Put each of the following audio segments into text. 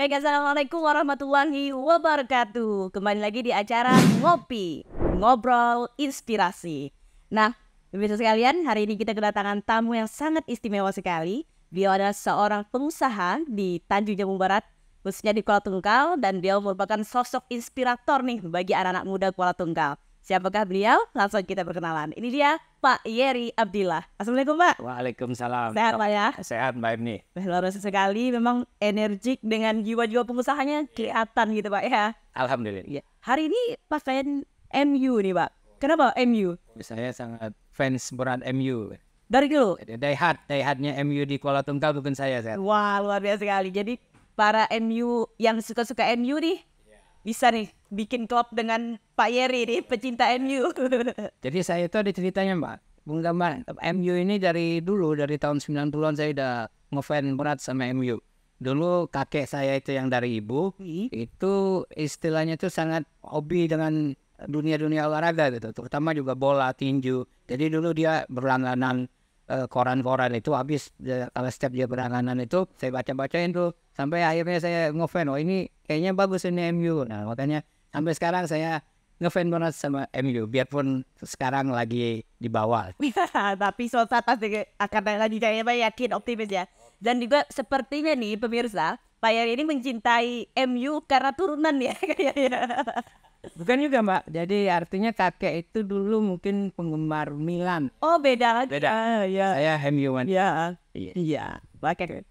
Baik, assalamualaikum warahmatullahi wabarakatuh. Kembali lagi di acara Ngopi, Ngobrol Inspirasi. Nah, pemirsa sekalian, hari ini kita kedatangan tamu yang sangat istimewa sekali. Beliau adalah seorang pengusaha di Tanjung Jabung Barat, khususnya di Kuala Tungkal, dan beliau merupakan sosok inspirator nih bagi anak-anak muda Kuala Tungkal. Siapakah beliau? Langsung kita perkenalan. Ini dia Pak Yeri Abdillah. Assalamualaikum Pak. Waalaikumsalam. Sehat Pak ya? Sehat Mbak Ibni. Luar biasa sekali, memang energik dengan jiwa-jiwa pengusahanya kelihatan gitu Pak ya. Alhamdulillah. Ya. Hari ini pakaian MU nih Pak. Kenapa MU? Saya sangat fans berat MU. Dari dulu? Die hardnya MU di Kuala Tungkal bukan saya. Wah, luar biasa sekali. Jadi para MU yang suka-suka MU nih bisa nih bikin klub dengan Pak Yeri nih, pecinta MU. Jadi saya itu ada ceritanya Mbak. Bung Gambar, MU ini dari dulu, dari tahun 90-an saya udah ngefans berat sama MU. Dulu kakek saya itu yang dari ibu, itu istilahnya itu sangat hobi dengan dunia-dunia olahraga gitu. Terutama juga bola, tinju. Jadi dulu dia berlangganan koran-koran itu, habis kalau setiap dia berlangganan itu saya baca-bacain tuh. Sampai akhirnya saya ngefans, oh ini kayaknya bagus ini MU. Nah makanya sampai sekarang saya ngefans banget sama MU, biarpun sekarang lagi di bawah. Tapi suatu saat pasti akan lagi kayaknya Pak, yakin optimis ya. Dan juga sepertinya nih pemirsa, Pak Yeri ini mencintai MU karena turunan ya kayaknya. Bukan juga Mbak, jadi artinya kakek itu dulu mungkin penggemar Milan. Oh beda lagi. Beda. Ya. Saya MU kan. Iya. Iya. Iya. Oke.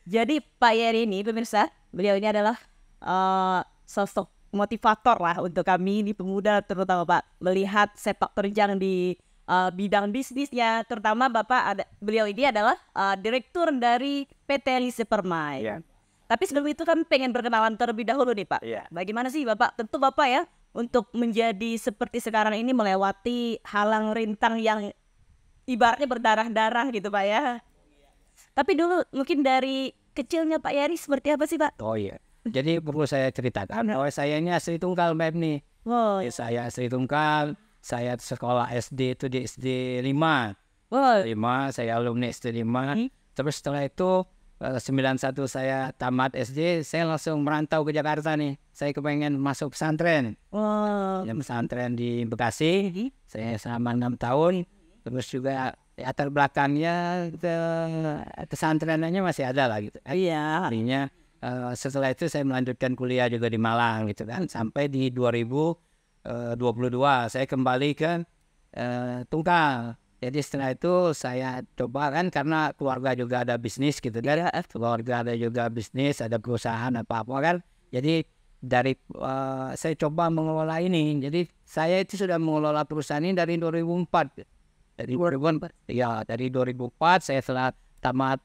Jadi Pak Yeri ini pemirsa, beliau ini adalah sosok motivator lah untuk kami di pemuda terutama Pak, melihat sepak terjang di bidang bisnisnya, terutama beliau ini adalah direktur dari PT Lise Permai. Iya. Tapi sebelum itu kan pengen berkenalan terlebih dahulu nih Pak. Iya. Bagaimana sih Bapak? Tentu Bapak ya untuk menjadi seperti sekarang ini melewati halang rintang yang ibaratnya berdarah-darah gitu Pak ya. Tapi dulu mungkin dari kecilnya Pak Yeri seperti apa sih Pak? Oh iya. Jadi perlu saya ceritakan bahwa saya ini asli Tungkal Mbak Ibni. Wow. Saya asli Tungkal, saya sekolah SD itu di SD 5. Wow. 5, saya alumni SD 5. Terus setelah itu 91 saya tamat SD, saya langsung merantau ke Jakarta nih. Saya kepengen masuk pesantren. Wow. Pesantren di Bekasi. Saya selama 6 tahun. Terus juga latar belakangnya pesantrenannya masih ada lah gitu. Iya. Artinya setelah itu saya melanjutkan kuliah juga di Malang gitu kan. Sampai di 2022 saya kembali ke Tungkal. Jadi setelah itu saya coba kan, karena keluarga juga ada bisnis gitu kan. Keluarga ada juga bisnis, ada perusahaan apa-apa kan. Jadi dari saya coba mengelola ini. Jadi saya itu sudah mengelola perusahaan ini dari 2004. Dari 2004. Ya, dari 2004 saya setelah tamat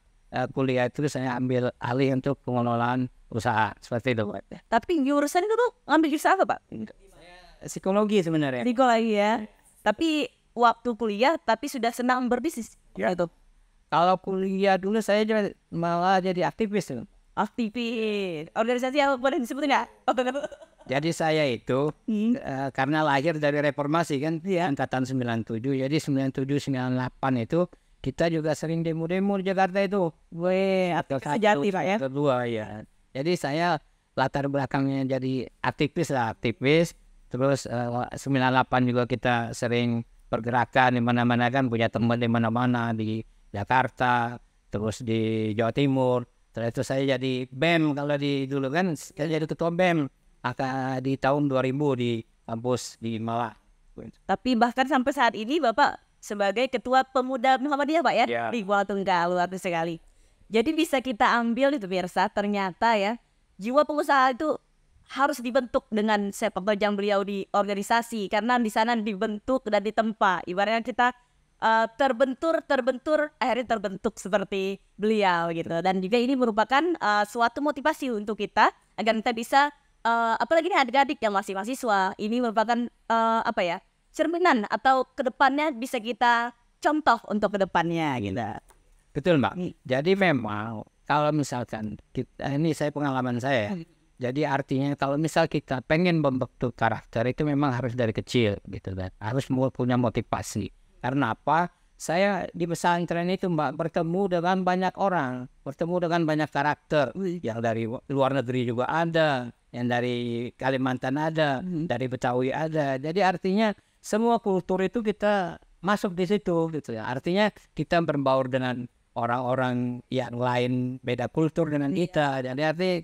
kuliah itu saya ambil alih untuk pengelolaan usaha seperti itu. Tapi jurusan itu tuh ngambil jurusan apa Pak? Psikologi sebenarnya. Psikologi ya. Tapi waktu kuliah tapi sudah senang berbisnis. Ya. Gitu. Kalau kuliah dulu saya malah jadi aktivis tuh. Aktivis. Organisasi apa boleh disebutin ya? Jadi saya itu karena lahir dari reformasi kan, angkatan 97. Jadi 97-98 itu kita juga sering demo-demo di Jakarta itu. Weh, sejati Pak ya. Kedua ya. Jadi saya latar belakangnya jadi aktivis. Terus 98 juga kita sering pergerakan di mana-mana kan, punya teman di mana-mana di Jakarta, terus di Jawa Timur. Setelah itu saya jadi BEM, kalau di dulu kan saya jadi ketua BEM di tahun 2000 di kampus di Malang. Tapi bahkan sampai saat ini Bapak sebagai ketua pemuda Muhammadiyah Pak ya, di Kuala Tungkal, luar biasa sekali. Jadi bisa kita ambil itu pemirsa, ternyata ya jiwa pengusaha itu harus dibentuk dengan sepak terjang beliau di organisasi, karena di sana dibentuk dan ditempa. Ibaratnya kita terbentur akhirnya terbentuk seperti beliau gitu. Dan juga ini merupakan suatu motivasi untuk kita agar kita bisa apalagi ini adik-adik yang masih mahasiswa, ini merupakan cerminan atau kedepannya bisa kita contoh untuk kedepannya gitu. Betul Mbak. Jadi memang kalau misalkan kita, ini saya pengalaman saya. Jadi artinya kalau misal kita pengen membentuk karakter itu memang harus dari kecil gitu kan. Harus punya motivasi. Karena apa? saya di pesantren itu Mbak bertemu dengan banyak orang, bertemu dengan banyak karakter. Yang dari luar negeri juga ada, yang dari Kalimantan ada, dari Betawi ada. Jadi artinya semua kultur itu kita masuk di situ gitu ya. Artinya kita berbaur dengan orang-orang yang lain beda kultur dengan kita. Jadi artinya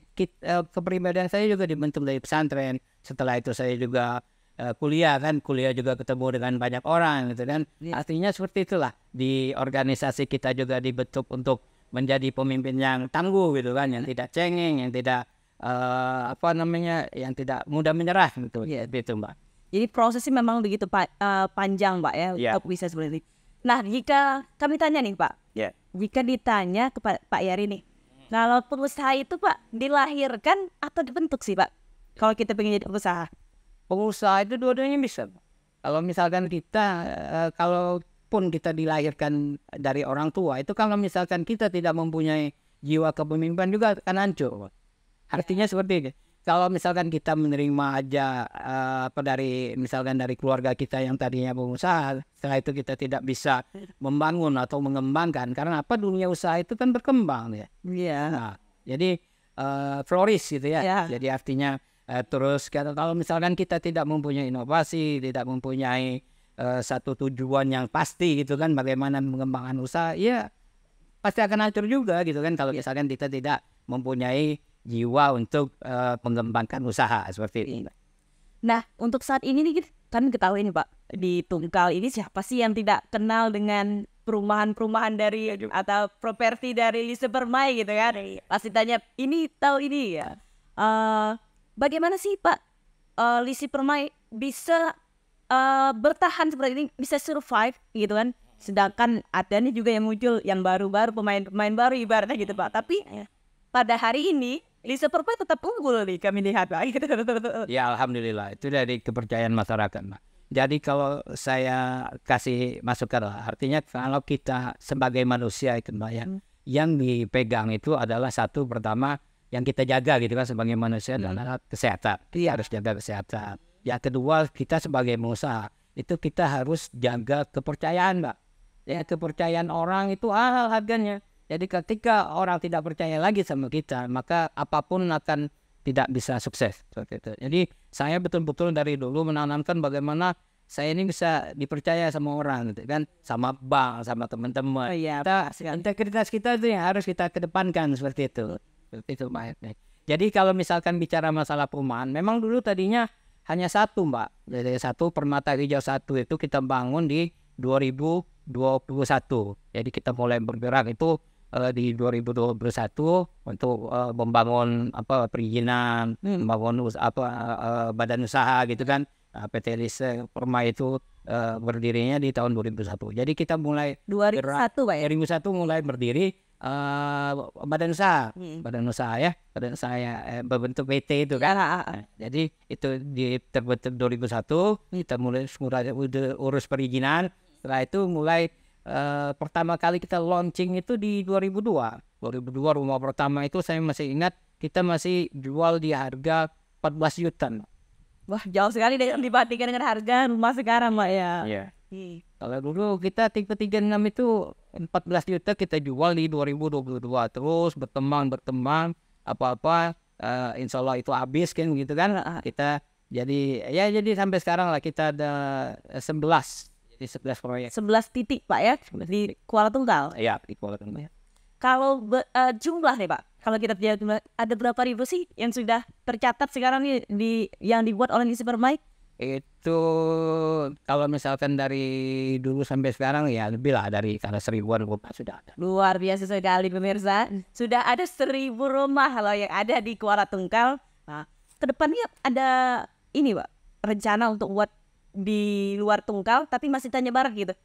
kepribadian saya juga dibentuk dari pesantren. Setelah itu saya juga kuliah juga ketemu dengan banyak orang gitu kan. Artinya seperti itulah, di organisasi kita juga dibentuk untuk menjadi pemimpin yang tangguh gitu kan, yang tidak cengeng, yang tidak yang tidak mudah menyerah gitu. Gitu Mbak. Jadi prosesnya memang begitu panjang Pak ya untuk bisa seperti itu. Nah, jika kami tanya nih Pak, jika ditanya ke Pak Yari nih, kalau pengusaha itu Pak dilahirkan atau dibentuk sih Pak? Kalau kita pengen jadi pengusaha? Pengusaha itu dua-duanya bisa. Kalau misalkan kita, kalaupun kita dilahirkan dari orang tua, itu kalau misalkan kita tidak mempunyai jiwa kepemimpinan juga akan hancur. Artinya seperti ini. Kalau misalkan kita menerima aja misalkan dari keluarga kita yang tadinya pengusaha, setelah itu kita tidak bisa membangun atau mengembangkan, karena apa, dunia usaha itu kan berkembang ya. Nah, jadi flourish gitu ya. Jadi artinya terus kalau misalkan kita tidak mempunyai inovasi, tidak mempunyai satu tujuan yang pasti gitu kan, bagaimana mengembangkan usaha, ya pasti akan hancur juga gitu kan, kalau misalkan kita tidak mempunyai jiwa untuk mengembangkan usaha seperti ini. Nah, untuk saat ini nih kan ketahui nih Pak, di Tungkal ini siapa sih yang tidak kenal dengan perumahan-perumahan dari atau properti dari Lise Permai gitu kan? Pasti tanya ini tahu ini ya. Bagaimana sih Pak Lise Permai bisa bertahan seperti ini, bisa survive gitu kan? Sedangkan ada nih juga yang muncul yang baru-baru, pemain-pemain baru ibaratnya gitu Pak. Tapi pada hari ini Lise Permai tetap unggul nih kami lihat Pak. Ya alhamdulillah, itu dari kepercayaan masyarakat Mbak. Jadi kalau saya kasih masukan lah, artinya kalau kita sebagai manusia itu Mbak ya, yang dipegang itu adalah satu, pertama yang kita jaga gitu kan sebagai manusia adalah kesehatan. Kita harus jaga kesehatan. Yang kedua, kita sebagai pengusaha itu kita harus jaga kepercayaan Mbak. Ya, kepercayaan orang itu harganya. Jadi ketika orang tidak percaya lagi sama kita, maka apapun akan tidak bisa sukses seperti itu. Jadi saya betul-betul dari dulu menanamkan bagaimana saya ini bisa dipercaya sama orang gitu kan, sama bank, sama teman-teman. Integritas kita itu yang harus kita kedepankan seperti itu. Seperti itu Mbak. Jadi kalau misalkan bicara masalah perumahan, memang dulu tadinya hanya satu Mbak. Jadi satu, Permata Hijau 1 itu kita bangun di 2021. Jadi kita mulai bergerak itu di 2021 untuk membangun perizinan, membangun badan usaha gitu kan. PT Lise Permai itu berdirinya di tahun 2001. Jadi kita mulai 2001 Pak ya? 2001 mulai berdiri badan usaha, badan usaha ya berbentuk PT itu kan. Jadi itu terbentuk 2001, kita mulai urus perizinan. Setelah itu mulai pertama kali kita launching itu di 2002 rumah pertama itu saya masih ingat, kita masih jual di harga 14 juta. Wah, jauh sekali dibandingkan dengan harga rumah sekarang Pak ya. Kalau dulu kita tipe 36 itu 14 juta kita jual di 2022, terus berkembang apa-apa insya Allah itu habis kan gitu kan. Kita jadi sampai sekarang lah kita ada 11 proyek. 11 titik Pak ya di Kuala Tunggal. Iya, di Kuala Tunggal. Kalau jumlah nih Pak, kalau kita lihat ada berapa ribu sih yang sudah tercatat sekarang nih yang dibuat oleh Lise Permai? Itu kalau misalkan dari dulu sampai sekarang ya lebih lah dari 1000-an rumah sudah ada. Luar biasa sekali pemirsa. Sudah ada 1000 rumah loh yang ada di Kuala Tunggal. Nah, kedepannya ada ini Pak, rencana untuk buat di luar Tunggal tapi masih Tanjung Barat gitu?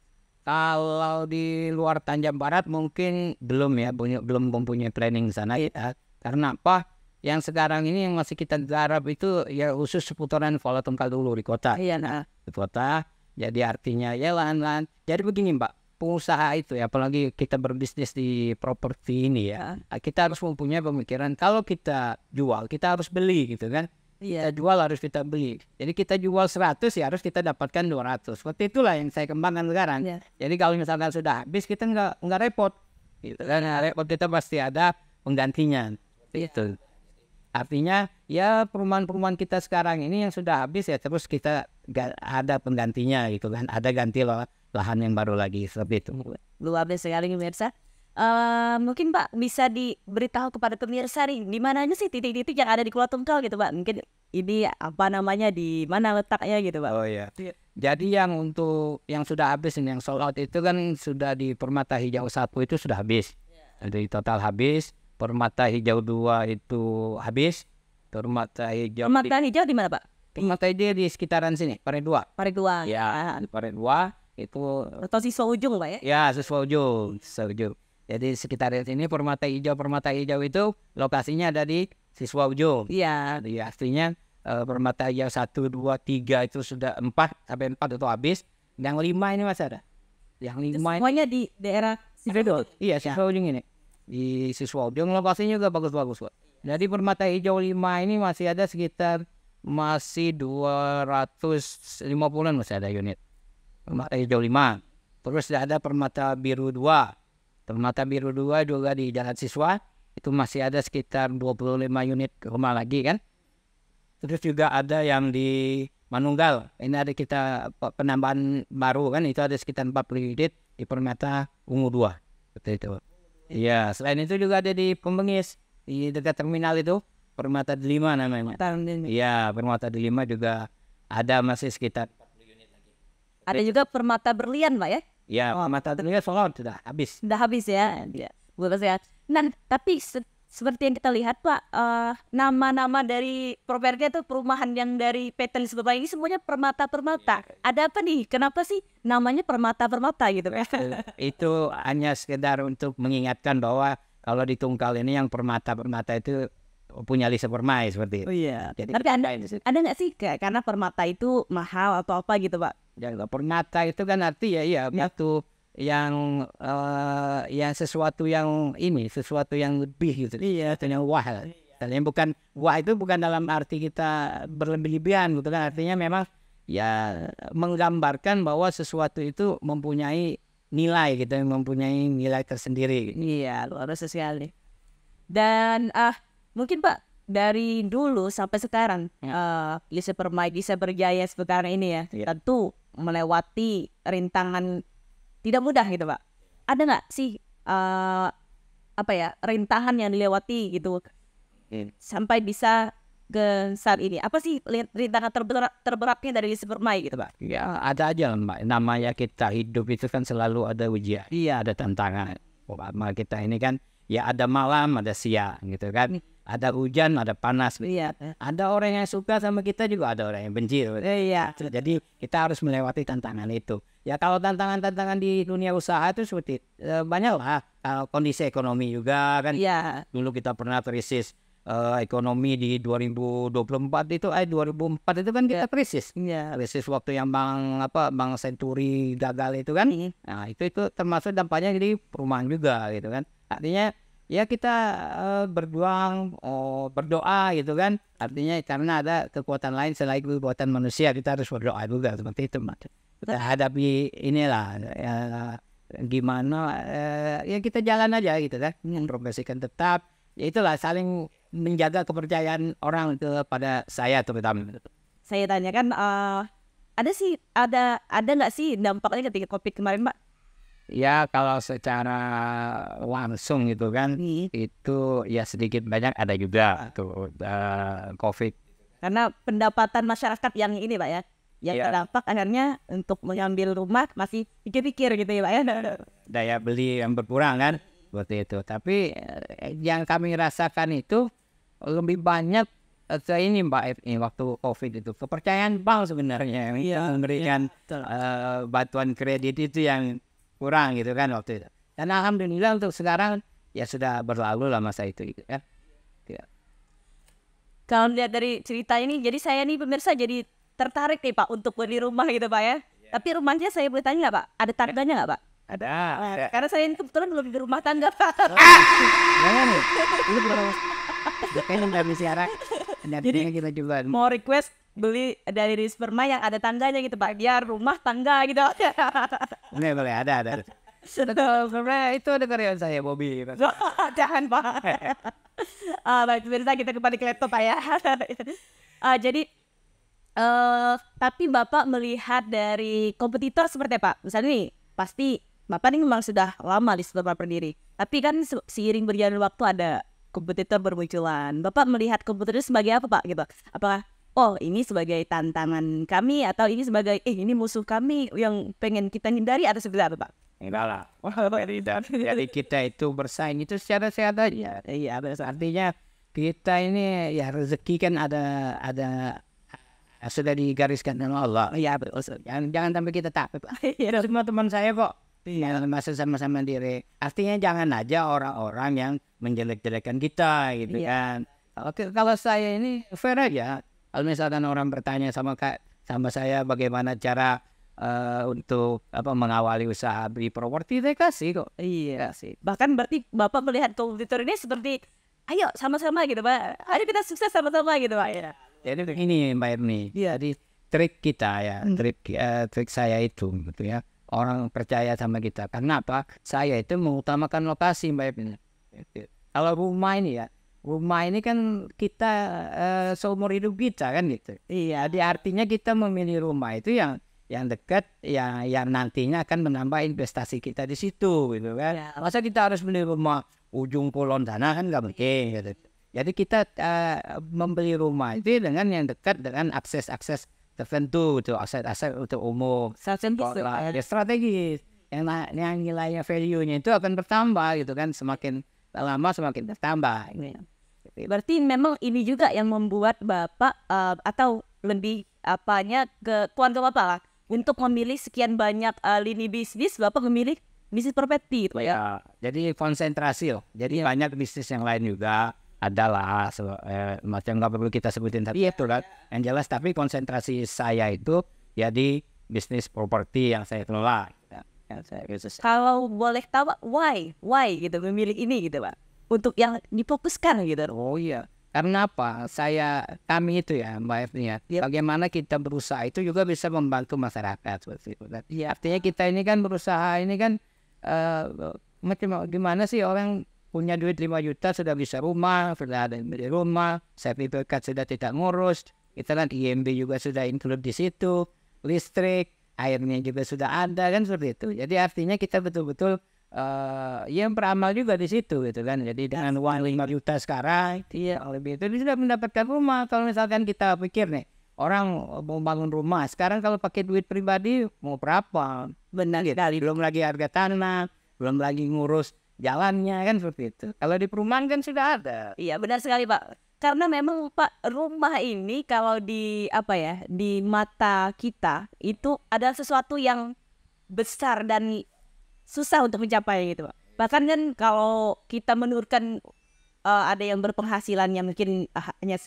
Kalau di luar Tanjung Barat mungkin belum ya, belum mempunyai planning sana ya. Karena apa? Yang sekarang ini yang masih kita garap itu ya khusus seputaran Kuala Tunggal dulu di kota. Di kota. Jadi artinya ya lahan-lahan. Jadi begini Mbak, pengusaha itu ya, apalagi kita berbisnis di properti ini ya, kita harus mempunyai pemikiran kalau kita jual kita harus beli gitu kan. Kita jual harus kita beli. Jadi kita jual 100 ya harus kita dapatkan 200. Seperti itulah yang saya kembangkan sekarang. Jadi kalau misalkan sudah habis kita nggak repot. Gitu kan, repot kita pasti ada penggantinya. Itu. Artinya ya perumahan-perumahan kita sekarang ini yang sudah habis ya terus kita ada penggantinya gitu kan. Ada ganti lahan yang baru lagi seperti itu. Luar biasa sekali pemirsa. Mungkin Pak bisa diberitahu kepada pemirsa nih di mana aja sih titik-titik yang ada di Kuala Tungkal gitu Pak. Mungkin ini apa namanya, di mana letaknya gitu Pak. Oh iya. Jadi yang untuk yang sudah habis ini yang sold out itu kan sudah di Permata Hijau 1 itu sudah habis. Jadi total habis. Permata Hijau 2 itu habis. Permata Hijau di mana Pak? Permata Hijau di sekitaran sini, Paret 2. Paret 2. Ya, di Paret 2 itu atau siswa ujung Pak ya? Ya, siswa ujung. Jadi sekitar sini Permata Hijau itu lokasinya ada di siswa ujung. Iya. Jadi aslinya Permata Hijau 1, 2, 3 itu sudah 4 sampai 4 itu habis. Yang 5 ini masih ada. Yang 5 semuanya di daerah Siswa. Iya, siswa ujung ini. Di siswa ujung lokasinya juga bagus-bagus Pak. Jadi Permata Hijau 5 ini masih ada sekitar 250-an masih ada unit. Permata Hijau 5. Terus ada Permata Biru 2. Permata Biru 2 juga di Jalan Siswa itu masih ada sekitar 25 unit rumah lagi kan. Terus juga ada yang di Manunggal. Ini ada kita penambahan baru kan, itu ada sekitar 40 unit di Permata Ungu 2. Seperti itu. Iya, selain itu juga ada di Pembengis di dekat terminal itu Permata Delima namanya. Iya, Permata Delima juga ada masih sekitar 40 unit lagi. Ada juga Permata Berlian Pak ya? Ya, Permata Berlian sold sudah habis. Sudah habis ya. Boleh ya. Nah, tapi seperti yang kita lihat Pak, nama-nama dari properti itu perumahan yang dari PT Lisbon ini semuanya Permata. Ada apa nih? Kenapa sih namanya Permata gitu? Itu hanya sekedar untuk mengingatkan bahwa kalau di Tungkal ini yang Permata itu punya Lisa Permai seperti itu. Oh iya. Jadi, tapi ada nggak sih karena Permata itu mahal atau apa gitu Pak? Ya, Permata itu kan arti ya itu yang sesuatu yang lebih gitu. Iya, itu yang wah. Dan bukan wah itu bukan dalam arti kita berlebih-lebihan gitu kan. Artinya memang ya menggambarkan bahwa sesuatu itu mempunyai nilai gitu, mempunyai nilai tersendiri. Iya, luar biasa sekali. Dan mungkin Pak dari dulu sampai sekarang Lisa Permai bisa berjaya sekarang ini ya. Tentu melewati rintangan tidak mudah gitu Pak. Ada nggak sih rintangan yang dilewati gitu sampai bisa ke saat ini? Apa sih rintangan terberatnya dari Lisa Permai gitu Pak? Ya ada aja Mbak. Namanya kita hidup itu kan selalu ada ujian. Iya, ada tantangan. Kita ini kan ya ada malam, ada siang gitu kan. Ada hujan, ada panas. Iya. Ada orang yang suka sama kita juga, ada orang yang benci. Iya. Jadi kita harus melewati tantangan itu. Ya kalau tantangan-tantangan di dunia usaha itu seperti banyak lah. Kondisi ekonomi juga kan. Iya. Dulu kita pernah krisis ekonomi di 2024 itu 2004 itu kan kita krisis. Iya. Krisis waktu yang Bank Senturi gagal itu kan. Nah itu termasuk dampaknya di perumahan juga gitu kan. Artinya ya kita berjuang, berdoa gitu kan. Artinya karena ada kekuatan lain selain kekuatan manusia, kita harus berdoa juga seperti itu. Kita hadapi inilah gimana ya kita jalan aja gitu kan. Progresikan tetap. Ya itulah saling menjaga kepercayaan orang kepada saya terutama. Saya tanyakan ada nggak sih dampaknya ketika COVID kemarin Pak? Ya kalau secara langsung gitu kan itu ya sedikit banyak ada juga tuh COVID. Karena pendapatan masyarakat yang ini Pak ya, yang terdampak akhirnya untuk mengambil rumah masih pikir-pikir gitu ya Pak ya. Daya beli yang berkurang kan seperti itu. Tapi yang kami rasakan itu lebih banyak ini Mbak ini waktu COVID itu kepercayaan bank sebenarnya memberikan bantuan kredit itu yang kurang gitu kan waktu itu. Dan alhamdulillah untuk sekarang ya sudah berlalu lah masa itu gitu kan. Kalau lihat dari cerita ini, jadi saya nih pemirsa jadi tertarik nih Pak untuk beli rumah gitu Pak ya. Tapi rumahnya saya boleh tanya nggak Pak? Ada tangganya nggak Pak? Ada. Karena saya ini kebetulan belum di rumah tangga Pak. Jangan nih. Ini belum. Kayaknya nggak bisa siaran. Jadi kita juga mau request beli dari Risperma yang ada tangganya gitu Pak, biar rumah tangga gitu. boleh ada. Sebenarnya itu ada karyawan saya Bobby. Jangan Pak. Baik, pemirsa kita kembali ke laptop Pak ya. Jadi tapi Bapak melihat dari kompetitor seperti apa? Misalnya nih, pasti Bapak ini memang sudah lama di sektor berdiri. Tapi kan seiring berjalan waktu ada kompetitor bermunculan. Bapak melihat kompetitor sebagai apa Pak? Gitu. Apakah ini sebagai tantangan kami atau ini sebagai ini musuh kami yang pengen kita hindari atau seperti apa Pak? Enggak lah. Jadi kita itu bersaing itu secara sehat aja. Iya, artinya kita ini ya rezeki kan ada sudah digariskan sama Allah. Iya betul. Jangan sampai kita takut. Semua teman saya kok. Iya, masih sama-sama diri. Artinya jangan aja orang-orang yang menjelek-jelekan kita gitu kan. Kalau saya ini fair aja. Kalau misalkan orang bertanya sama saya bagaimana cara untuk mengawali usaha beli properti, saya kasih kok. Iya sih. Bahkan berarti Bapak melihat kompetitor ini seperti ayo sama-sama gitu Pak. Ayo kita sukses sama-sama gitu Pak ya. Jadi ini Mbak Erni. Jadi trik kita ya, trik saya itu gitu ya. Orang percaya sama kita. Karena apa? Saya itu mengutamakan lokasi Mbak Erni. Kalau rumah ini kan kita seumur hidup kita kan gitu. Iya, jadi artinya kita memilih rumah itu yang dekat, yang nantinya akan menambah investasi kita di situ gitu kan. Ya. Masa kita harus beli rumah ujung kulon sana kan nggak mungkin gitu. Jadi kita membeli rumah itu dengan yang dekat dengan akses tertentu, gitu, akses untuk umum. Strategis. Yang nilainya value-nya itu akan bertambah gitu kan, semakin lama semakin bertambah. Berarti memang ini juga yang membuat Bapak atau lebih ke keluarga Bapak lah untuk memilih sekian banyak lini bisnis, Bapak memilih bisnis properti itu ya. Jadi konsentrasi loh. Jadi banyak bisnis yang lain juga adalah macam nggak perlu kita sebutin tapi itu kan yang jelas, tapi konsentrasi saya itu ya di bisnis properti yang saya kelola. Kalau boleh tahu why gitu memilih ini gitu Pak, untuk yang difokuskan gitu. Oh iya, karena apa? Kami itu ya Mbak Efni ya, bagaimana kita berusaha itu juga bisa membantu masyarakat seperti itu. Artinya kita ini kan berusaha ini kan gimana sih orang punya duit 5 juta sudah bisa rumah, sudah ada yang beli rumah, sertifikat sudah tidak ngurus, kita kan IMB juga sudah include di situ, listrik, airnya juga sudah ada kan seperti itu. Jadi artinya kita betul-betul yang beramal juga di situ gitu kan. Jadi dengan uang 5 juta sekarang, lebih itu dia sudah mendapatkan rumah. Kalau misalkan kita pikir nih, orang mau bangun rumah sekarang kalau pakai duit pribadi mau berapa? Benar gitu. Belum lagi harga tanah, belum lagi ngurus jalannya kan seperti itu. Kalau di perumahan kan sudah ada. Iya benar sekali Pak. Karena memang Pak, rumah ini kalau di mata kita itu adalah sesuatu yang besar dan susah untuk mencapai gitu Pak. Bahkan kan kalau kita menurunkan ada yang berpenghasilan yang mungkin hanya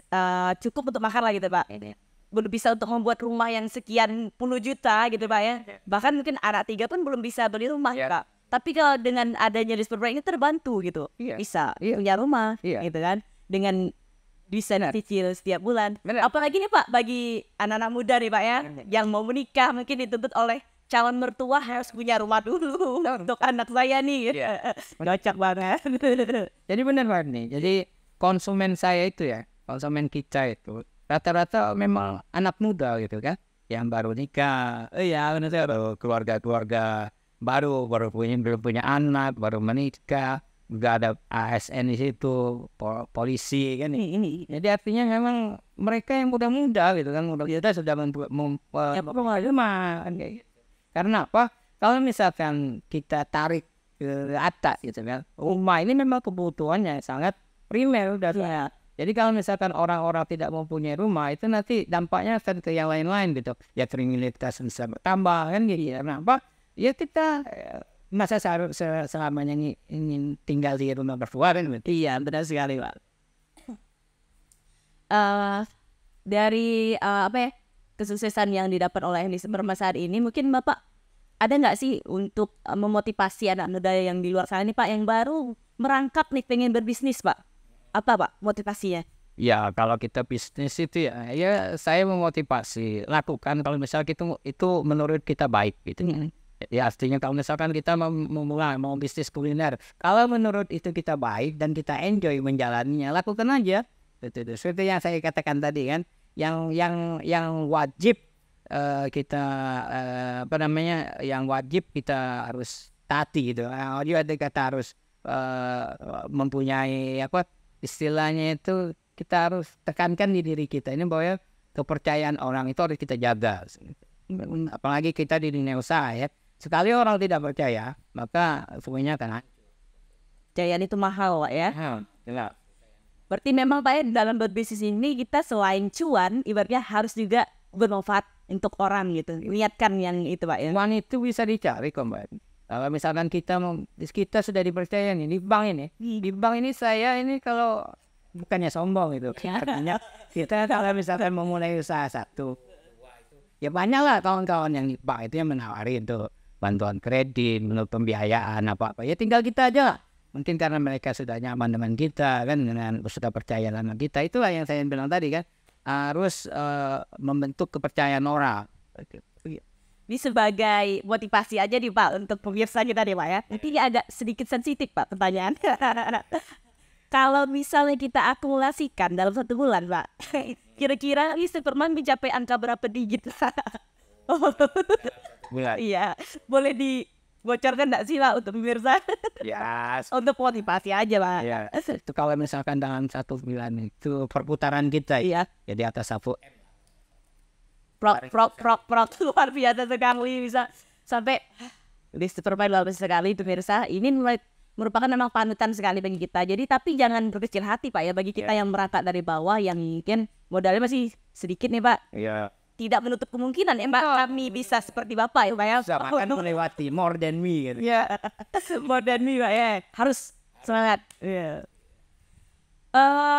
cukup untuk makan lah gitu Pak. Belum bisa untuk membuat rumah yang sekian puluh juta gitu Pak ya. Bahkan mungkin anak 3 pun belum bisa beli rumah Pak. Tapi kalau dengan adanya Risperma ini terbantu gitu, bisa punya rumah gitu kan, dengan bisa cicil setiap bulan. Apalagi nih Pak, bagi anak-anak muda nih Pak ya, yang mau menikah mungkin dituntut oleh calon mertua harus punya rumah dulu untuk anak saya nih. Cocok banget. Jadi benar Pak nih, jadi konsumen saya itu ya, konsumen kita itu rata-rata memang anak muda gitu kan, yang baru nikah, baru keluarga baru belum punya anak, baru menikah, nggak ada ASN di situ, polisi kan ini. Jadi artinya memang mereka yang muda-muda gitu kan, kita sudah rumah. Karena apa? Kalau misalkan kita tarik ke atas gitu kan, rumah ini memang kebutuhannya sangat primer dasarnya. Jadi kalau misalkan orang-orang tidak mempunyai rumah itu nanti dampaknya akan ke yang lain-lain gitu. Ya kriminalitas bisa bertambah kan gitu. Karena apa? Ya kita masa selamanya ingin tinggal di rumah mertua kan? Iya benar sekali Pak. Dari kesuksesan yang didapat oleh Risperma saat ini, mungkin Bapak ada nggak sih untuk memotivasi anak muda yang di luar sana nih Pak, yang baru merangkap nih pengen berbisnis Pak? Apa Pak motivasinya? Ya kalau kita bisnis itu ya saya memotivasi lakukan kalau misal itu menurut kita baik gitu. Ya artinya kalau misalkan kita mau bisnis kuliner, kalau menurut itu kita baik dan kita enjoy menjalaninya, lakukan aja. Itu seperti yang saya katakan tadi kan, yang wajib kita apa namanya, yang wajib kita harus taati gitu. Dia ada kata harus mempunyai apa istilahnya itu, kita harus tekankan di diri kita ini bahwa kepercayaan orang itu harus kita jaga. Apalagi kita di dunia usaha ya. Sekali orang tidak percaya, maka semuanya akan hancur. Kepercayaan itu mahal, Pak ya. Ya. Berarti memang Pak ya, dalam berbisnis ini kita selain cuan, ibaratnya harus juga bermanfaat untuk orang gitu. Niatkan yang itu Pak ya. Uang itu bisa dicari kok Mbak. Kalau misalkan kita sudah dipercaya nih di bank ini saya ini kalau bukannya sombong itu, artinya kita kalau misalkan memulai usaha satu, ya banyak lah kawan-kawan yang di bank itu yang menawari itu bantuan kredit, menurut pembiayaan apa-apa. Ya tinggal kita aja lah. Mungkin karena mereka sudah nyaman dengan kita kan, dengan sudah percaya sama kita. Itulah yang saya bilang tadi kan, harus membentuk kepercayaan orang. Ini sebagai motivasi aja nih Pak untuk pemirsa kita nih Pak ya. Nanti agak sedikit sensitif Pak pertanyaan. Kalau misalnya kita akumulasikan dalam 1 bulan Pak, kira-kira ini Superman mencapai angka berapa digit? Iya, boleh dibocorkan nggak sih Pak untuk pemirsa? Ya, Untuk motivasi aja Pak. ya. Itu kalau misalkan dalam 1 bulan itu perputaran kita ya di atas 1 M. Prok luar biasa sekali, bisa sampai di Superman luar biasa sekali pemirsa. Ini merupakan memang panutan sekali bagi kita. Jadi tapi jangan berkecil hati Pak ya, bagi kita yang merangkak dari bawah yang mungkin modalnya masih sedikit nih Pak. Iya. Tidak menutup kemungkinan Mbak kami bisa seperti Bapak ya Pak ya. Bahkan melewati more than me gitu. Ya, more than me Pak ya. Harus semangat. Iya.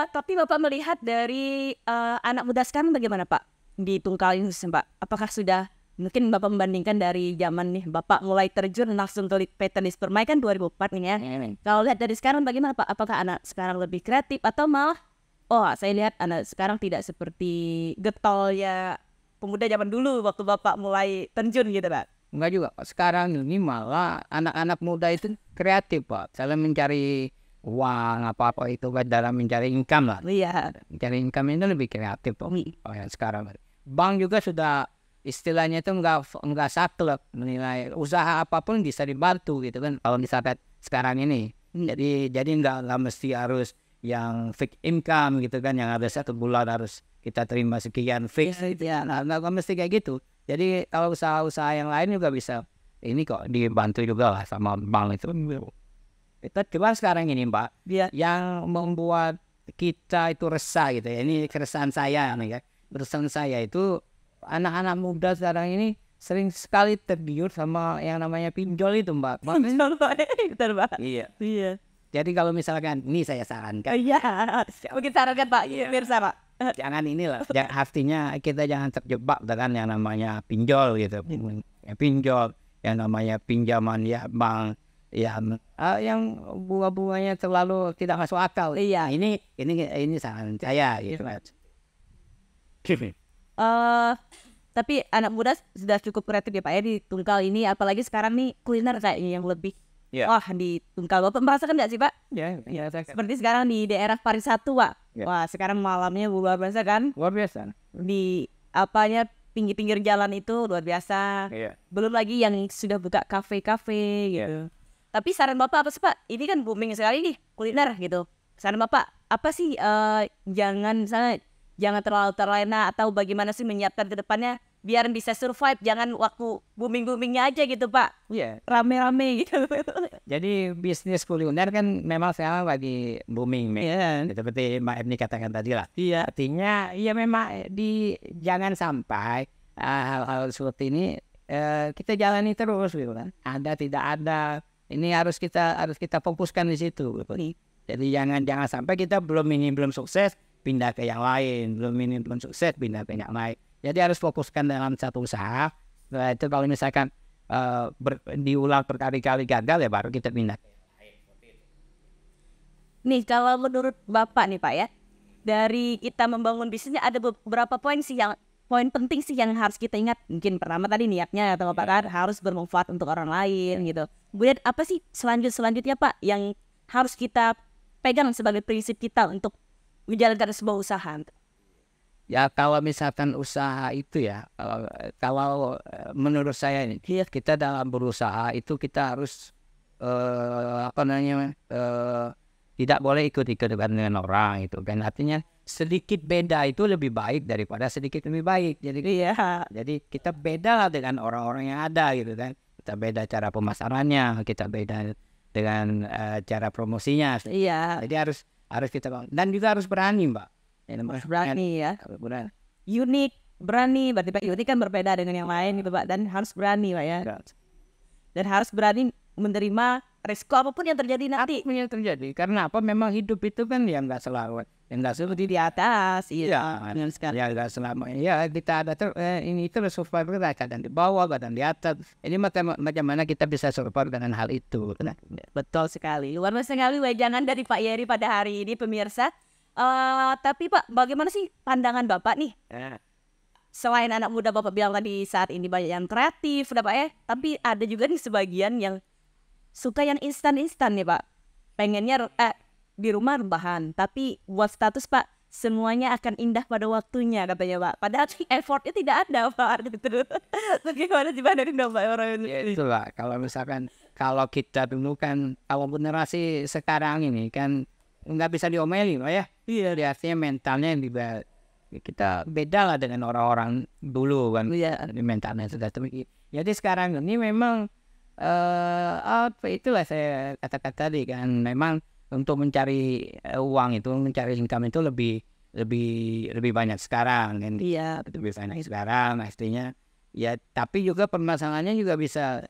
Tapi Bapak melihat dari anak muda sekarang bagaimana Pak di Tungkal ini Pak? Apakah sudah mungkin Bapak membandingkan dari zaman nih Bapak mulai terjun langsung ke PT Nispermai kan 2004 nih ya. Kalau lihat dari sekarang bagaimana Pak? Apakah anak sekarang lebih kreatif atau malah saya lihat anak sekarang tidak seperti getolnya pemuda zaman dulu waktu Bapak mulai terjun gitu Pak? Enggak juga Pak. Sekarang ini malah anak-anak muda itu kreatif Pak. Dalam mencari uang apa-apa itu Pak, dalam mencari income lah. Iya. Mencari income itu lebih kreatif Pak. Yang sekarang. Bank juga sudah istilahnya itu enggak saklek menilai usaha apapun bisa dibantu gitu kan. Kalau misalkan sekarang ini. Jadi enggak mesti harus yang fixed income gitu kan, yang ada 1 bulan harus kita terima sekian fix ya, nggak mesti kayak gitu. Jadi kalau usaha-usaha yang lain juga bisa ini kok dibantu juga lah sama bank itu. Itu cuma sekarang ini Mbak, yang membuat kita itu resah gitu ya. Ini keresahan saya nih ya. Keresahan saya itu anak-anak muda sekarang ini sering sekali tergiur sama yang namanya pinjol itu Mbak. Pinjol Pak, Pak. Iya. Jadi kalau misalkan ini saya sarankan. Iya. Mungkin sarankan Pak, pemirsa Pak. Jangan inilah, artinya kita jangan terjebak dengan yang namanya pinjol gitu. Pinjol, yang namanya pinjaman ya bank, ya yang bunga-bunganya terlalu tidak masuk akal. Iya, ini saran saya gitu. Tapi anak muda sudah cukup kreatif ya Pak ya di Tungkal ini, apalagi sekarang nih kuliner kayaknya yang lebih wah di Tungkal. Bapak merasakan nggak sih Pak? Iya. Seperti sekarang di daerah Parisatu Pak. Wah sekarang malamnya luar biasa kan? Luar biasa. Di apanya pinggir-pinggir jalan itu luar biasa. Belum lagi yang sudah buka kafe-kafe gitu. Tapi saran Bapak apa sih Pak? Ini kan booming sekali nih kuliner gitu. Saran Bapak apa sih? Jangan terlalu terlena atau bagaimana sih menyiapkan ke depannya biar bisa survive, jangan waktu booming-boomingnya aja gitu Pak. Rame-rame gitu. Jadi bisnis kuliner kan memang sekarang lagi booming. Seperti Mbak Ebni katakan tadi lah. Artinya ya memang jangan sampai hal-hal seperti ini kita jalani terus gitu kan. Ada tidak ada, ini harus kita fokuskan di situ. Jadi jangan sampai kita belum sukses pindah ke yang lain, belum sukses pindah ke yang lain. Jadi harus fokuskan dalam satu usaha. Nah, itu kalau misalkan diulang berkali-kali gagal ya baru kita pindah. Nih kalau menurut Bapak nih Pak ya, dari kita membangun bisnisnya ada beberapa poin penting sih yang harus kita ingat. Mungkin pertama tadi niatnya atau apa kan harus bermanfaat untuk orang lain gitu. Kemudian apa sih selanjutnya Pak yang harus kita pegang sebagai prinsip kita untuk menjalankan sebuah usaha? Ya kalau misalkan usaha itu ya, kalau menurut saya ini kita dalam berusaha itu kita harus tidak boleh ikut-ikut dengan orang itu kan, artinya sedikit beda itu lebih baik daripada sedikit lebih baik. Jadi kita beda lah dengan orang-orang yang ada gitu kan, kita beda cara pemasarannya, kita beda dengan cara promosinya. Jadi harus kita dan juga harus berani Mbak. Berani ya, unik, berani, berarti Pak unik kan berbeda dengan yang lain gitu Pak, dan harus berani Pak ya, dan harus berani menerima resiko apapun yang terjadi nanti. Karena apa? Memang hidup itu kan yang nggak selalu, yang nggak seperti di atas, dengan sekali. Ya nggak selama, ya kita ada ini terus survive, kadang di bawah, kadang di atas. Ini bagaimana kita bisa survive dengan hal itu? Betul sekali, luar biasa sekali wejangan dari Pak Yeri pada hari ini pemirsa. Tapi Pak, bagaimana sih pandangan Bapak nih? Selain anak muda Bapak bilang tadi saat ini banyak yang kreatif, Pak ya. Tapi ada juga nih sebagian yang suka yang instan nih Pak. Pengennya di rumah rebahan, tapi buat status Pak, semuanya akan indah pada waktunya katanya Pak. Padahal effortnya tidak ada Pak. Bagaimana sih Pak dari Bapak orang ini? Ya itulah, kalau misalkan kalau kita dulu kan, kalau generasi sekarang ini kan nggak bisa diomelin Pak ya. Artinya mentalnya juga kita beda lah dengan orang-orang dulu kan. Mentalnya sudah tinggi. Jadi sekarang ini memang itulah saya katakan tadi kan, memang untuk mencari uang itu, mencari income itu lebih banyak sekarang kan. Lebih banyak sekarang pastinya. Ya tapi juga permasalahannya juga bisa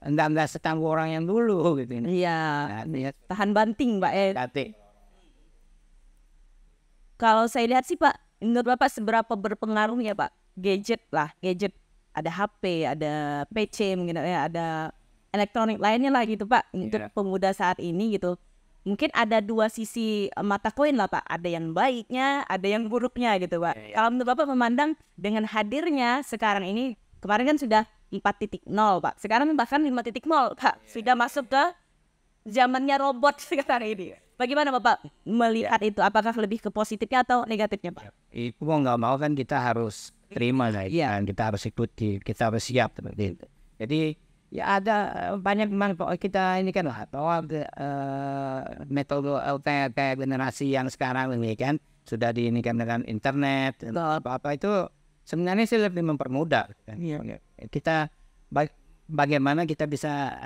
enggak setangguh orang yang dulu gitu. Tahan banting Pak ya. Kalau saya lihat sih Pak, menurut Bapak seberapa berpengaruh ya Pak gadget, ada HP, ada PC mungkin ya, ada elektronik lainnya lah gitu Pak untuk pemuda saat ini gitu. Mungkin ada dua sisi mata koin lah Pak, ada yang baiknya, ada yang buruknya gitu Pak. Kalau menurut Bapak memandang dengan hadirnya sekarang ini, kemarin kan sudah 4.0 Pak, sekarang bahkan 5.0 Pak, sudah masuk ke zamannya robot sekarang ini. Bagaimana Bapak melihat itu? Apakah lebih ke positifnya atau negatifnya Pak? Itu mau nggak mau kan kita harus terima lah, kita harus ikuti, kita harus siap seperti itu. Jadi ya ada banyak memang kita ini kan lah bahwa metode kayak generasi yang sekarang ini kan sudah diinikan dengan internet, apa itu sebenarnya sih lebih mempermudah kan. Kita bagaimana kita bisa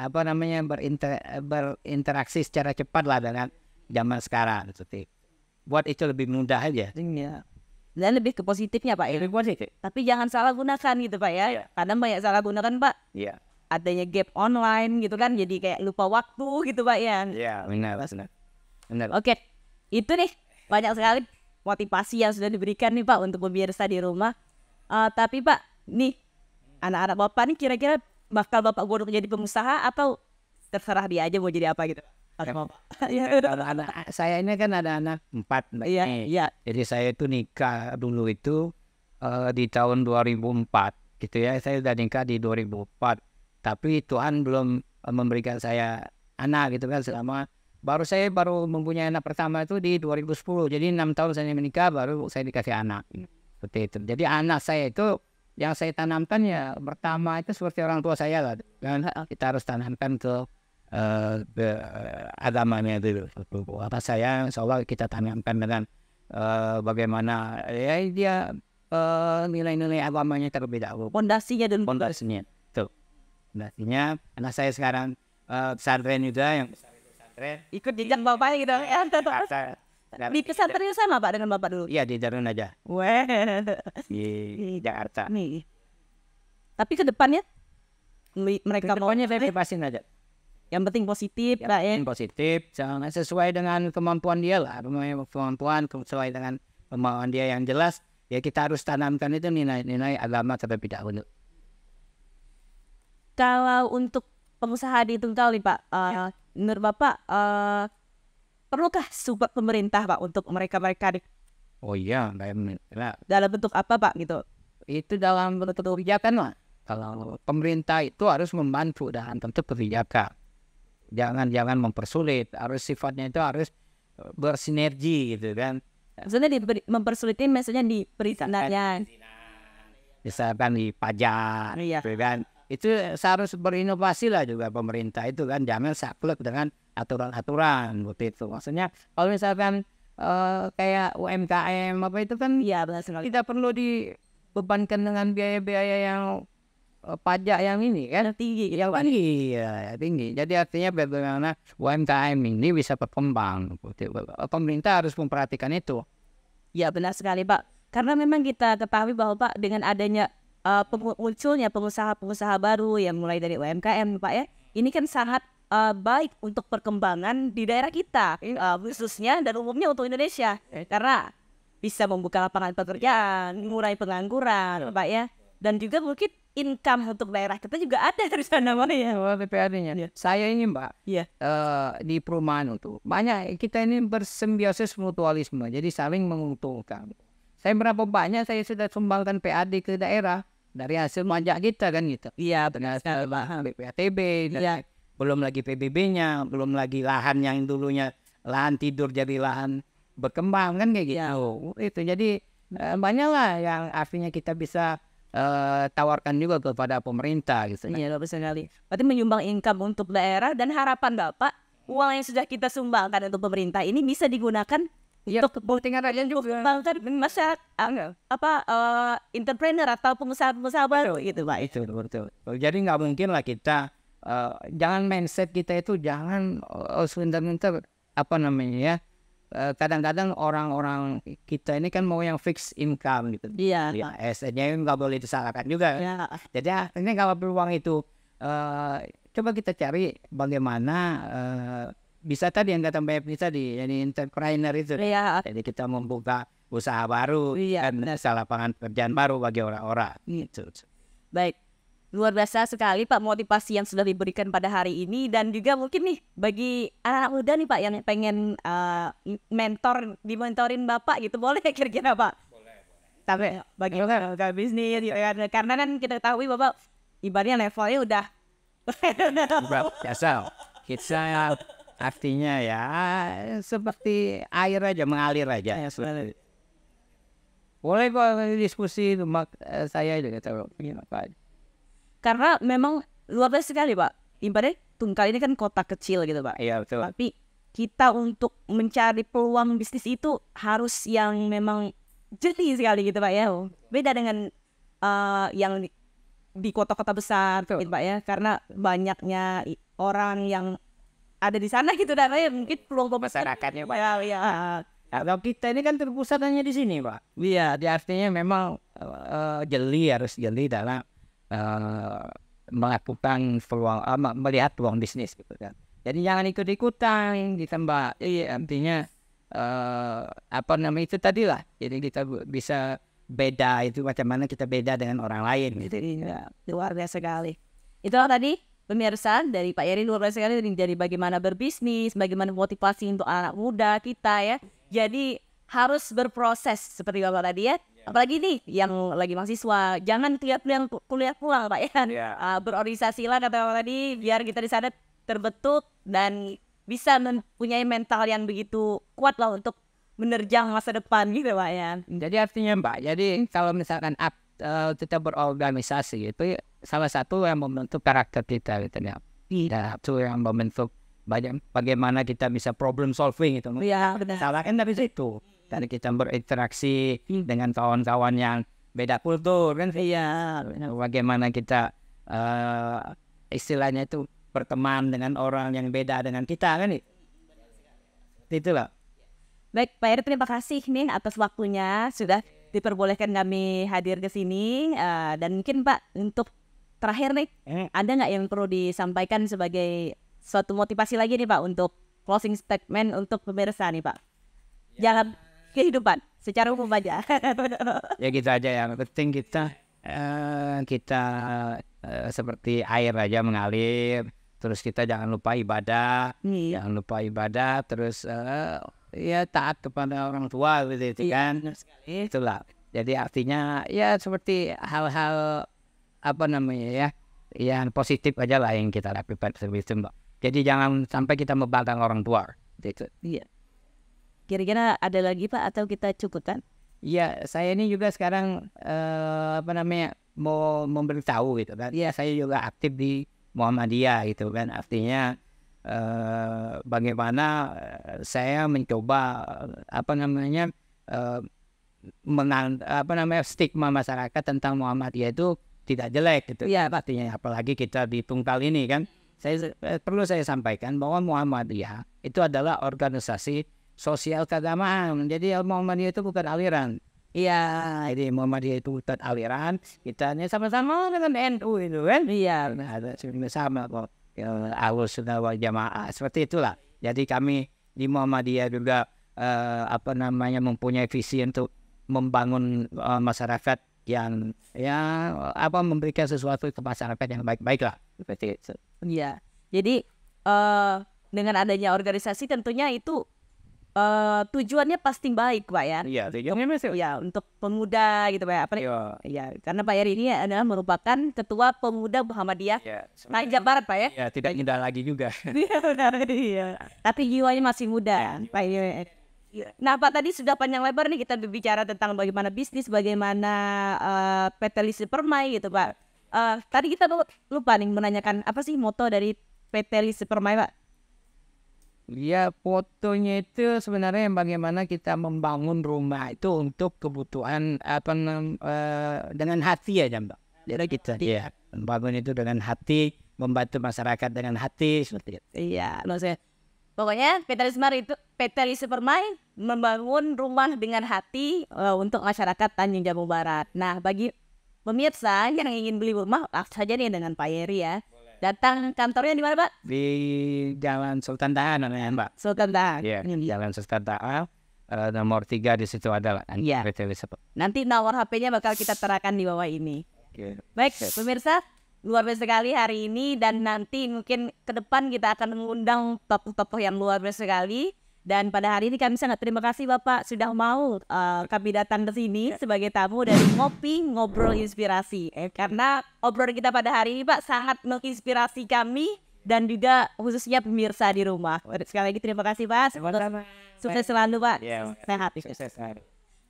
berinteraksi secara cepat lah dengan zaman sekarang, buat itu lebih mudah aja. Dan lebih ke positifnya Pak. Lebih positif. Tapi jangan salah gunakan gitu Pak ya. Kadang banyak salah gunakan Pak. Adanya gap online gitu kan, jadi kayak lupa waktu gitu Pak ya. Benar. Oke, itu nih banyak sekali motivasi yang sudah diberikan nih Pak untuk pemirsa di rumah. Tapi Pak, nih anak-anak Bapak nih kira-kira bakal Bapak godok jadi pengusaha atau terserah dia aja mau jadi apa gitu? Kalau anak saya ini kan ada anak 4. Jadi saya itu nikah dulu itu di tahun 2004 gitu ya. Saya udah nikah di 2004. Tapi Tuhan belum memberikan saya anak gitu kan, saya baru mempunyai anak pertama itu di 2010. Jadi 6 tahun saya menikah baru saya dikasih anak. Seperti itu. Jadi anak saya itu yang saya tanamkan ya pertama itu seperti orang tua saya lah. Dan kita harus tanamkan ke agamanya dulu. Apa saya insya Allah kita tanamkan dengan bagaimana ya dia nilai-nilai agamanya terlebih dahulu. Pondasinya tuh. Pondasinya anak saya sekarang pesantren juga, yang pesantren ikut jejak bapaknya gitu ya. Di pesantren sama Pak dengan Bapak dulu? Iya di Darun aja. Di Jakarta. Tapi ke depannya mereka pokoknya saya bebasin aja. Yang penting positif, Pak ya. Positif, jangan sesuai dengan kemampuan dia lah. Kemampuan sesuai dengan kemampuan dia yang jelas. Ya kita harus tanamkan itu nilai-nilai agama terlebih dahulu. Kalau untuk pengusaha di Tunggal nih Pak, menurut Bapak perlukah support pemerintah Pak untuk mereka-mereka Oh iya, dalam bentuk apa Pak gitu? itu dalam bentuk kebijakan lah. Kalau pemerintah itu harus membantu dalam bentuk kebijakan. Jangan mempersulit, harus sifatnya itu harus bersinergi gitu kan. Maksudnya mempersulit ini maksudnya di perizinannya. Misalkan di pajak, Iya. gitu kan. Itu seharus berinovasi lah juga pemerintah itu kan. Jangan saklek dengan aturan-aturan seperti itu. Maksudnya kalau misalkan kayak UMKM apa itu kan, Iya benar sekali. tidak perlu dibebankan dengan biaya-biaya yang pajak yang ini kan Tinggi. yang tinggi. Jadi artinya bagaimana UMKM ini bisa berkembang. Pemerintah harus memperhatikan itu. Ya benar sekali Pak. Karena memang kita ketahui bahwa Pak dengan adanya munculnya pengusaha-pengusaha baru yang mulai dari UMKM Pak ya, ini kan sangat baik untuk perkembangan di daerah kita, khususnya dan umumnya untuk Indonesia, karena bisa membuka lapangan pekerjaan, mengurangi pengangguran Pak ya, dan juga mungkin income untuk daerah kita juga ada dari sana Pak ya. PPAD-nya. Saya ini Mbak, di perumahan itu banyak kita ini bersimbiosis mutualisme, jadi saling menguntungkan. Saya berapa banyak saya sudah sumbangkan PAD ke daerah dari hasil pajak kita kan gitu. Iya Dengan BPATB, belum lagi PBB-nya, belum lagi lahan yang dulunya lahan tidur jadi lahan berkembang kan kayak gitu. Itu jadi banyaklah yang artinya kita bisa tawarkan juga kepada pemerintah gitu. Iya betul sekali. Berarti menyumbang income untuk daerah, dan harapan Bapak uang yang sudah kita sumbangkan untuk pemerintah ini bisa digunakan untuk kepentingan rakyat juga, masyarakat entrepreneur atau pengusaha-pengusaha baru gitu Pak. Itu betul. Jadi nggak mungkin lah kita jangan mindset kita itu jangan sebentar-bentar apa namanya ya. Kadang-kadang orang-orang kita ini kan mau yang fixed income gitu. Iya. Ya, SN-nya nggak boleh disalahkan juga. Ya. Jadi ini kalau peluang itu coba kita cari bagaimana bisa tadi yang kata Mbak bisa jadi entrepreneur itu. Iya. Jadi kita membuka usaha baru dan lapangan pekerjaan baru bagi orang-orang. Gitu. Baik. Luar biasa sekali Pak motivasi yang sudah diberikan pada hari ini, dan juga mungkin nih bagi anak-anak muda nih Pak yang pengen dimentorin Bapak gitu, boleh kira-kira Pak? Boleh. Tapi bagi bisnis karena kan kita tahu Bapak ibaratnya levelnya udah biasa. Kita artinya ya seperti air aja, mengalir aja. Boleh kok diskusi saya juga tahu apa. Karena memang luar biasa sekali Pak. Ibaratnya Tungkal ini kan kota kecil gitu Pak. Iya betul. Tapi kita untuk mencari peluang bisnis itu harus yang memang jeli sekali gitu Pak ya. Beda dengan yang di kota-kota besar gitu Pak ya. Karena banyaknya orang yang ada di sana gitu, dan mungkin peluang masyarakatnya Pak. Ya. Kalau kita ini kan terpusat hanya di sini Pak. Iya, artinya memang harus jeli dalam melakukan peluang, melihat peluang bisnis gitu kan. Jadi jangan ikut-ikutan gitu Mbak. Artinya apa namanya itu tadi lah. Jadi kita bisa beda itu macam mana kita beda dengan orang lain gitu. Luar biasa sekali. Itulah tadi pemirsa dari Pak Yeri, luar biasa sekali dari bagaimana berbisnis, bagaimana motivasi untuk anak muda kita ya. Jadi harus berproses seperti Bapak tadi ya. Apalagi nih yang lagi mahasiswa, jangan kuliah pulang Pak ya. Berorganisasi lah kata Bapak tadi, biar kita di sana terbentuk dan bisa mempunyai mental yang begitu kuat lah untuk menerjang masa depan gitu Pak ya. Jadi artinya Mbak, jadi kalau misalkan kita berorganisasi itu salah satu yang membentuk karakter kita gitu ya. Itu yang membentuk bagaimana kita bisa problem solving itu. Iya benar. Salah kan dari situ. Dari kita berinteraksi dengan kawan-kawan yang beda kultur kan. Iya. Bagaimana kita istilahnya itu berteman dengan orang yang beda dengan kita kan. Itulah. Baik Pak Eri, terima kasih nih atas waktunya sudah diperbolehkan kami hadir ke sini, dan mungkin Pak untuk terakhir nih ada nggak yang perlu disampaikan sebagai suatu motivasi lagi nih Pak untuk closing statement untuk pemirsa nih Pak? Jangan kehidupan secara umum aja. Ya gitu aja, yang penting kita seperti air aja mengalir, terus kita jangan lupa ibadah, terus ya taat kepada orang tua gitu kan. Itulah. Jadi artinya ya seperti hal-hal apa namanya ya, yang positif aja lah yang kita lakukan seperti itu, Mbak. Jadi jangan sampai kita membangkang orang tua. Gitu. Iya. Kira-kira ada lagi Pak atau kita cukupkan? Iya, saya ini juga sekarang apa namanya mau memberitahu gitu kan. Iya, saya juga aktif di Muhammadiyah gitu kan. Artinya bagaimana saya mencoba apa namanya stigma masyarakat tentang Muhammadiyah itu tidak jelek gitu. Iya, artinya apalagi kita di Tungkal ini kan. Perlu saya sampaikan bahwa Muhammadiyah itu adalah organisasi sosial keagamaan. Jadi Muhammadiyah itu bukan aliran. Iya, jadi Muhammadiyah itu bukan aliran. Kita sama-sama dengan NU itu kan. Iya, ada sama kok. Ahlussunnah wal Jamaah seperti itulah. Jadi kami di Muhammadiyah juga apa namanya mempunyai visi untuk membangun masyarakat yang ya apa memberikan sesuatu ke masyarakat yang baik-baik lah. Seperti itu. Iya. Jadi dengan adanya organisasi tentunya itu tujuannya pasti baik Pak ya. Iya, tujuannya masih. Ya, untuk pemuda gitu Pak ya. Iya, karena Pak Heri ini adalah merupakan ketua pemuda Muhammadiyah Niger Barat Pak ya. Iya, tidak muda lagi juga. Iya. Tapi jiwanya masih muda Pak Heri. Nah Pak, tadi sudah panjang lebar nih kita berbicara tentang bagaimana bisnis, bagaimana PT Lise Permai gitu Pak. Tadi kita lupa nih menanyakan apa sih moto dari PT Lise Permai Pak? Ya, fotonya itu sebenarnya bagaimana kita membangun rumah itu untuk kebutuhan apa dengan hati aja Mbak. Jadi kita ya membangun itu dengan hati, membantu masyarakat dengan hati seperti itu. Iya, maksudnya pokoknya PT Lise Permai membangun rumah dengan hati untuk masyarakat Tanjung Jabung Barat. Nah, bagi pemirsa yang ingin beli rumah langsung saja nih dengan Pak Heri ya. Datang kantornya di mana Pak? Di Jalan Sultan Taha namanya Mbak. Sultan Taha. Iya, Jalan Sultan Taha. Nomor 3 di situ adalah. Iya. Nanti nomor HP-nya bakal kita terakan di bawah ini. Baik, pemirsa, luar biasa sekali hari ini dan nanti mungkin ke depan kita akan mengundang tokoh-tokoh yang luar biasa sekali. Dan pada hari ini kami sangat terima kasih Bapak sudah mau kami datang ke sini sebagai tamu dari Ngopi Ngobrol Inspirasi. Karena obrolan kita pada hari ini Pak sangat menginspirasi kami dan juga khususnya pemirsa di rumah. Sekali lagi terima kasih Pak. Sukses selalu Pak. Sehat.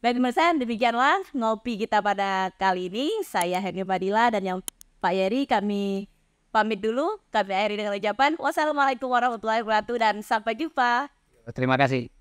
Baik pemirsa, demikianlah ngopi kita pada kali ini. Saya Heri Fadila dan yang Pak Heri kami pamit dulu. Kami akhiri dengan ucapan wassalamualaikum warahmatullahi wabarakatuh dan sampai jumpa. Terima kasih.